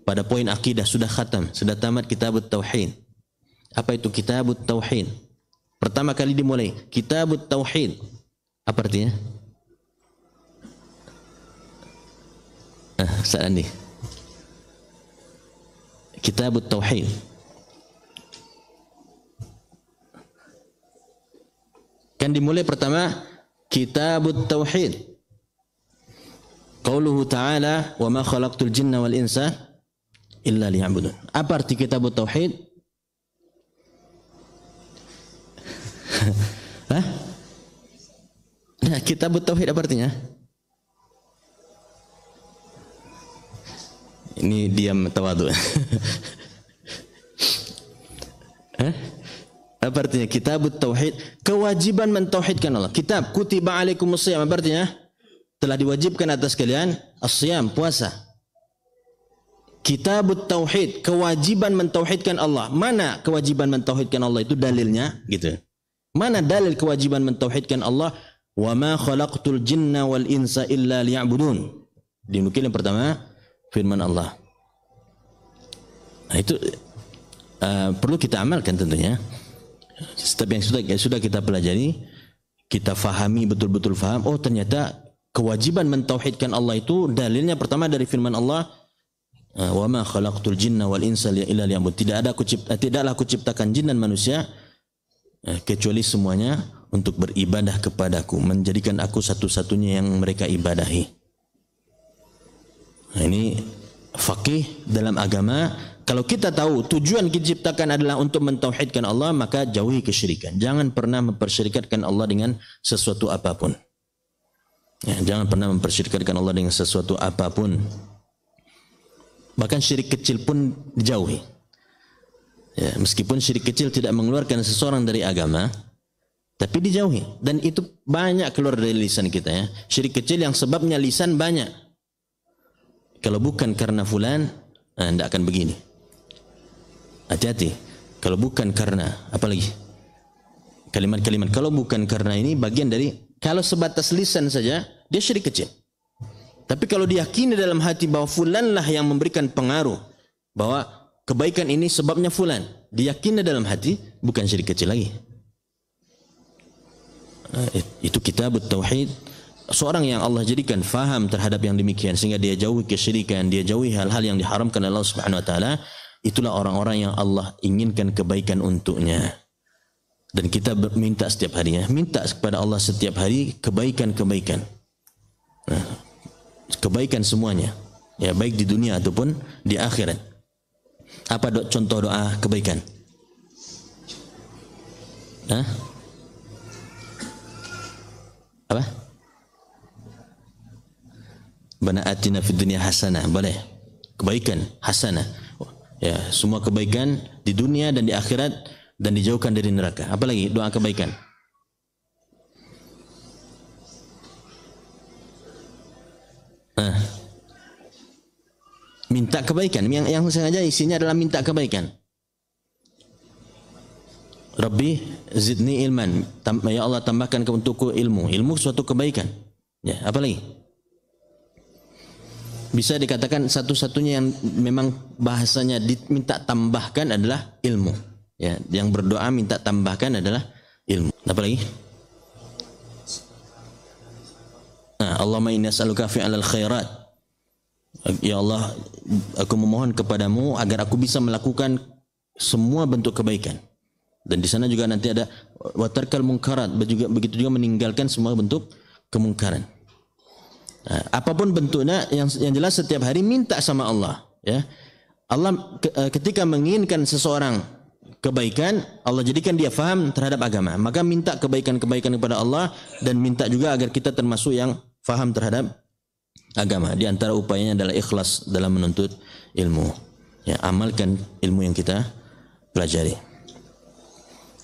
A: Pada poin akidah sudah khatam, sudah tamat Kitabut Tauhid. Apa itu Kitabut Tauhid? Pertama kali dimulai Kitabut Tauhid. Apa artinya? Ustaz Andi. Kitabut Tauhid. Kan dimulai pertama Kitabut Tauhid. Qauluhu ta'ala wa ma khalaqtul jinna wal insa illa liya'budun. Apa arti Kitabut Tauhid? Hah? Nah, Kitabut Tauhid apa artinya? Ini diam tawadhu. Hah? Apa artinya Kitabut Tauhid? Kewajiban mentauhidkan Allah. Kitab kutiba alaikumusiyam, apa artinya? Telah diwajibkan atas kalian as-siyam, puasa. Kitabut Tauhid, kewajiban mentauhidkan Allah. Mana kewajiban mentauhidkan Allah itu dalilnya? Gitu. Mana dalil kewajiban mentauhidkan Allah? Wa ma khalaqtul jinna wal insa illa liya'budun. Dinukil yang pertama firman Allah. Nah, itu perlu kita amalkan tentunya. Setiap yang sudah kita pelajari, kita fahami betul-betul faham. Oh, ternyata kewajiban mentauhidkan Allah itu dalilnya pertama dari firman Allah, wa ma khalaqtul jinna wal insa illa liya'budun. Tidaklah aku ciptakan jin dan manusia kecuali semuanya untuk beribadah kepadaku, menjadikan aku satu-satunya yang mereka ibadahi. Nah, ini faqih dalam agama. Kalau kita tahu tujuan diciptakan adalah untuk mentauhidkan Allah, maka jauhi kesyirikan. Jangan pernah mempersyirikatkan Allah dengan sesuatu apapun. Ya, jangan pernah mempersyirikatkan Allah dengan sesuatu apapun. Bahkan syirik kecil pun dijauhi. Ya, meskipun syirik kecil tidak mengeluarkan seseorang dari agama, tapi dijauhi. Dan itu banyak keluar dari lisan kita ya. Syirik kecil yang sebabnya lisan banyak. Kalau bukan karena fulan, tidak akan begini. Hati-hati. Kalau bukan karena, apalagi kalimat-kalimat, kalau bukan karena ini bagian dari, kalau sebatas lisan saja, dia syirik kecil. Tapi kalau diyakini dalam hati bahwa fulan lah yang memberikan pengaruh, bahwa kebaikan ini sebabnya fulan, diyakini dalam hati, bukan syirik kecil lagi. Itu Kitabut Tauhid. Seorang yang Allah jadikan faham terhadap yang demikian sehingga dia jauhi kesyirikan, dia jauhi hal-hal yang diharamkan oleh Allah Subhanahu wa taala, itulah orang-orang yang Allah inginkan kebaikan untuknya. Dan kita minta setiap harinya, minta kepada Allah setiap hari kebaikan-kebaikan. Nah, kebaikan semuanya, ya, baik di dunia ataupun di akhirat. Apa contoh doa kebaikan? Hah? Apa? Bana atina fid dunya hasanah, boleh. Kebaikan hasanah. Ya, semua kebaikan di dunia dan di akhirat, dan dijauhkan dari neraka. Apalagi doa kebaikan? Minta kebaikan. Yang sengaja isinya adalah minta kebaikan. Rabbi zidni ilman. Ya Allah, tambahkan untukku ilmu. Ilmu suatu kebaikan. Ya, apalagi? Bisa dikatakan satu-satunya yang memang bahasanya diminta tambahkan adalah ilmu. Ya, yang berdoa minta tambahkan adalah ilmu. Apa lagi? Nah, Allahumma inni as'aluka fi'alal khairat. Ya Allah, aku memohon kepadamu agar aku bisa melakukan semua bentuk kebaikan. Dan di sana juga nanti ada watarkal munkarat, begitu juga meninggalkan semua bentuk kemungkaran. Nah, apapun bentuknya, yang jelas setiap hari minta sama Allah. Ya, Allah ketika menginginkan seseorang kebaikan, Allah jadikan dia faham terhadap agama. Maka minta kebaikan-kebaikan kepada Allah dan minta juga agar kita termasuk yang faham terhadap agama. Di antara upayanya adalah ikhlas dalam menuntut ilmu. Ya, amalkan ilmu yang kita pelajari.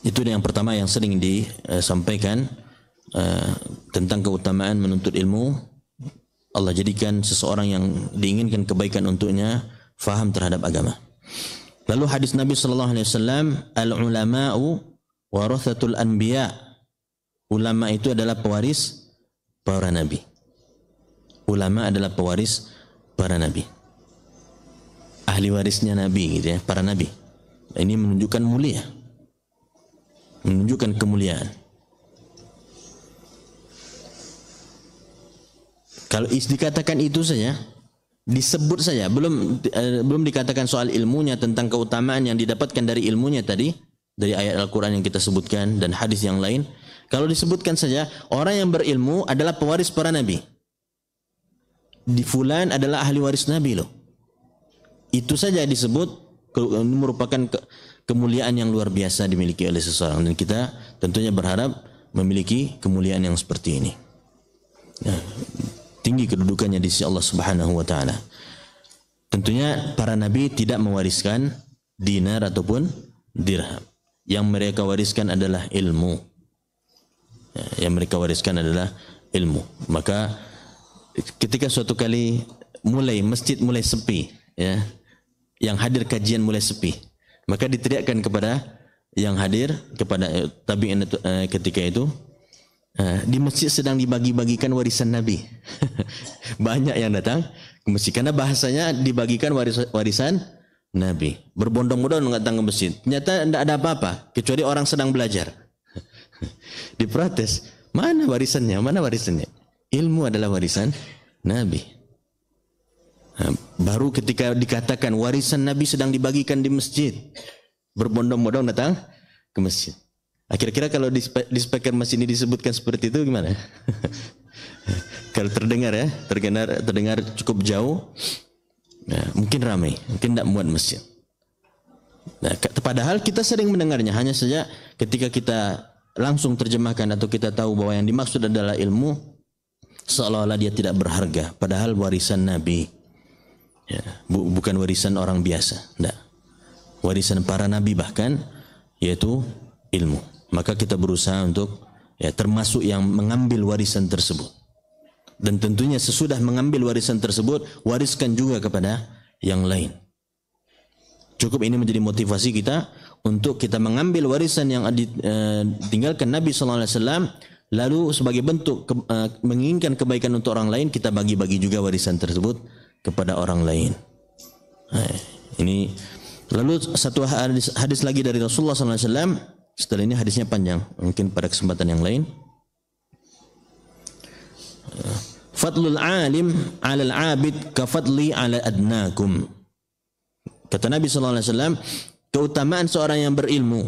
A: Itu yang pertama yang sering disampaikan tentang keutamaan menuntut ilmu. Allah jadikan seseorang yang diinginkan kebaikan untuknya faham terhadap agama. Lalu hadis Nabi sallallahu alaihi wasallam, al-ulama'u warathatul anbiya. Ulama itu adalah pewaris para nabi. Ulama adalah pewaris para nabi. Ahli warisnya nabi gitu ya, para nabi. Ini menunjukkan mulia. Menunjukkan kemuliaan. Kalau dikatakan itu saja, disebut saja, belum dikatakan soal ilmunya, tentang keutamaan yang didapatkan dari ilmunya tadi, dari ayat Al-Quran yang kita sebutkan dan hadis yang lain. Kalau disebutkan saja, orang yang berilmu adalah pewaris para nabi. Di fulan adalah ahli waris nabi loh. Itu saja disebut, merupakan kemuliaan yang luar biasa dimiliki oleh seseorang. Dan kita tentunya berharap memiliki kemuliaan yang seperti ini. Nah, tinggi kedudukannya di sisi Allah Subhanahu wa taala. Tentunya para nabi tidak mewariskan dinar ataupun dirham. Yang mereka wariskan adalah ilmu. Yang mereka wariskan adalah ilmu. Maka ketika suatu kali masjid mulai sepi, ya, yang hadir kajian mulai sepi, maka diteriakkan kepada yang hadir, kepada tabi'in ketika itu, di masjid sedang dibagi-bagikan warisan Nabi. Banyak yang datang ke masjid karena bahasanya dibagikan warisan Nabi. Berbondong-bondong datang ke masjid. Ternyata tidak ada apa-apa kecuali orang sedang belajar. Diprotes, mana warisannya? Mana warisannya? Ilmu adalah warisan Nabi. Nah, baru ketika dikatakan warisan Nabi sedang dibagikan di masjid, berbondong-bondong datang ke masjid. Kira-kira kalau di speaker masjid ini disebutkan seperti itu gimana? Kalau terdengar ya, terdengar cukup jauh, nah, mungkin ramai, mungkin tidak muat masjid. Nah, padahal kita sering mendengarnya, hanya saja ketika kita langsung terjemahkan atau kita tahu bahwa yang dimaksud adalah ilmu, seolah-olah dia tidak berharga. Padahal warisan Nabi, ya, bukan warisan orang biasa, tidak. Warisan para Nabi bahkan, yaitu ilmu. Maka kita berusaha untuk termasuk yang mengambil warisan tersebut. Dan tentunya sesudah mengambil warisan tersebut, wariskan juga kepada yang lain. Cukup ini menjadi motivasi kita untuk kita mengambil warisan yang ditinggalkan Nabi SAW, lalu sebagai bentuk menginginkan kebaikan untuk orang lain, kita bagi-bagi juga warisan tersebut kepada orang lain. Nah, ini lalu satu hadis lagi dari Rasulullah SAW. Setelah ini hadisnya panjang, mungkin pada kesempatan yang lain. Fadlul alim 'alal 'abid ka fadli 'ala adnakum. Kata Nabi sallallahu alaihi wasallam, keutamaan seorang yang berilmu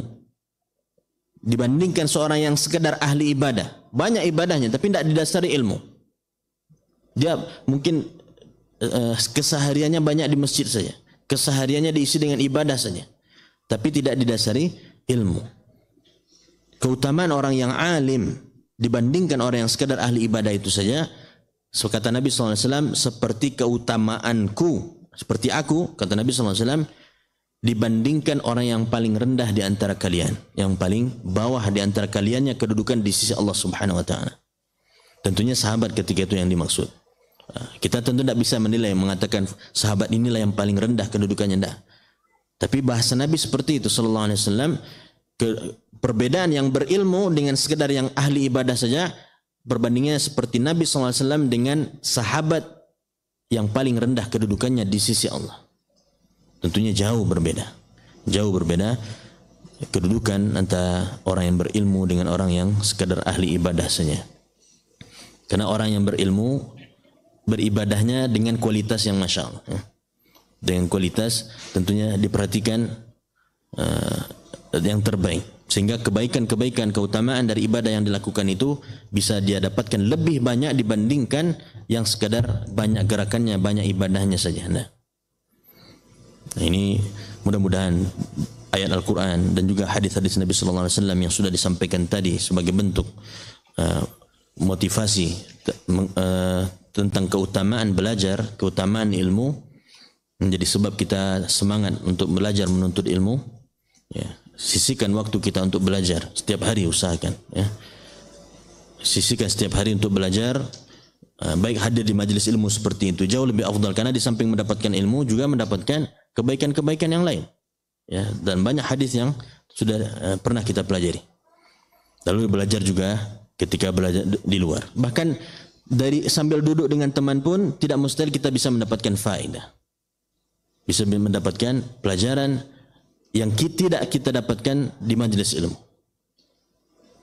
A: dibandingkan seorang yang sekedar ahli ibadah. Banyak ibadahnya tapi tidak didasari ilmu. Dia mungkin kesehariannya banyak di masjid saja. Kesehariannya diisi dengan ibadah saja. Tapi tidak didasari ilmu. Keutamaan orang yang alim dibandingkan orang yang sekadar ahli ibadah itu saja, kata Nabi SAW, seperti keutamaanku, seperti aku, kata Nabi SAW, dibandingkan orang yang paling rendah di antara kalian, yang paling bawah di antara kaliannya kedudukan di sisi Allah Subhanahu Wa Taala. Tentunya sahabat ketika itu yang dimaksud. Kita tentu tidak bisa menilai, mengatakan sahabat inilah yang paling rendah kedudukannya, tidak. Tapi bahasa Nabi seperti itu Sallallahu Alaihi Wasallam. Perbedaan yang berilmu dengan sekedar yang ahli ibadah saja, perbandingannya seperti Nabi SAW dengan sahabat yang paling rendah kedudukannya di sisi Allah. Tentunya jauh berbeda. Jauh berbeda kedudukan antara orang yang berilmu dengan orang yang sekadar ahli ibadah saja. Karena orang yang berilmu beribadahnya dengan kualitas yang masya Allah, ya. Dengan kualitas tentunya diperhatikan yang terbaik, sehingga kebaikan-kebaikan, keutamaan dari ibadah yang dilakukan itu bisa dia dapatkan lebih banyak dibandingkan yang sekadar banyak gerakannya, banyak ibadahnya saja. Nah, ini mudah-mudahan ayat Al-Quran dan juga hadis-hadis Nabi Sallallahu Alaihi Wasallam yang sudah disampaikan tadi sebagai bentuk motivasi tentang keutamaan belajar, keutamaan ilmu, menjadi sebab kita semangat untuk belajar menuntut ilmu. Ya, sisihkan waktu kita untuk belajar setiap hari, usahakan. Ya, sisihkan setiap hari untuk belajar. Baik hadir di majelis ilmu seperti itu jauh lebih afdal, karena di samping mendapatkan ilmu juga mendapatkan kebaikan-kebaikan yang lain. Ya, dan banyak hadis yang sudah pernah kita pelajari. Lalu belajar juga ketika belajar di luar. Bahkan dari sambil duduk dengan teman pun tidak mustahil kita bisa mendapatkan faedah. Bisa mendapatkan pelajaran yang tidak kita dapatkan di majelis ilmu.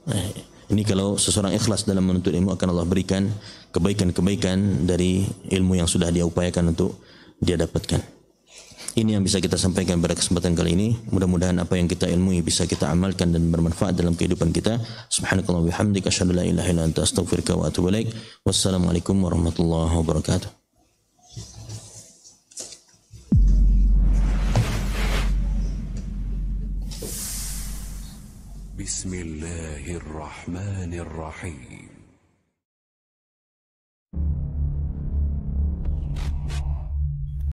A: Nah, ini kalau seseorang ikhlas dalam menuntut ilmu, akan Allah berikan kebaikan-kebaikan dari ilmu yang sudah dia upayakan untuk dia dapatkan. Ini yang bisa kita sampaikan pada kesempatan kali ini. Mudah-mudahan apa yang kita ilmui bisa kita amalkan dan bermanfaat dalam kehidupan kita. Subhanakallah wa bihamdika asyhadu an la ilaha illa anta astaghfiruka wa atubu ilaik. Wassalamualaikum warahmatullahi wabarakatuh.
C: Bismillahirrahmanirrahim.